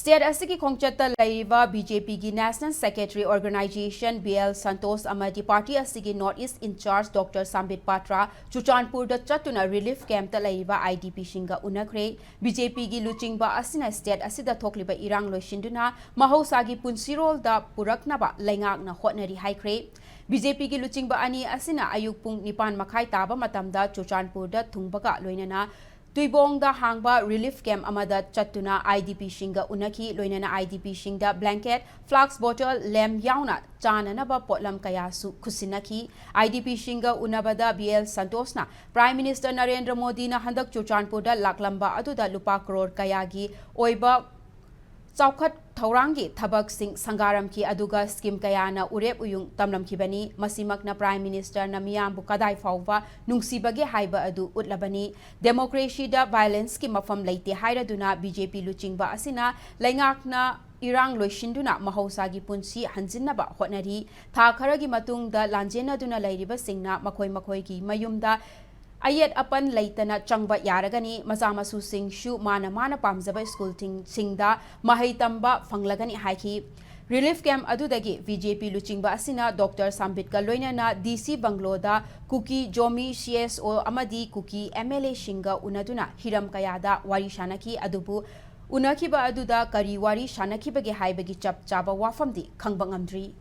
State asiki khongchatta laiba BJP gi National Secretary Organization BL Santos amadi party asiki North East in charge Dr. Sambit Patra Chuchanpur da chatuna relief camp ta laiba IDP shinga unakre BJP gi luchingba asina state asida thokliba irang loishinduna mahausa gi punsirol da puraknaba laingak na hotnari haikre BJP gi luchingba ani asina ayuk pung nipan makhai taba matamda Chuchanpur da thungbaga loinana Tuibong da hangba relief camp amada chatuna IDP shinga unaki loinana IDP shinga blanket, flax bottle, lem yauna chananaba potlam kaya su kusinaki IDP shinga unabada BL Santosna Prime Minister Narendra Modi na handak Chuchanpur da laklamba aduda lupa crore kayagi oiba Chaukat Thaurangi Thabak Singh Sangaram ki aduga scheme kayana urep uyung tamlam kibani masimakna Prime Minister na miyambu kadai fawba nungsibage haiba adu utlabani democracy da violence ki mafam leite hairaduna BJP luchingba asina laingakna irang loishinduna mahausa punsi hanjinnaba hotnari tha kharagi matungda lanjena duna lairiba singna makoi ki mayumda Ayat apan laitana changba yaragani mazamasu sing shu mana pamzaba school singda mahitamba fanglagani haiki relief camp adudagi BJP luchingba asina Dr. Sambit loinana DC Bangloda KUKI Jomi CSO amadi KUKI MLA shinga unaduna hiram kayada wari shanaki adubu unakiba aduda kari wari shanaki bage haibagi chap chaba wafamdi khangbang amdri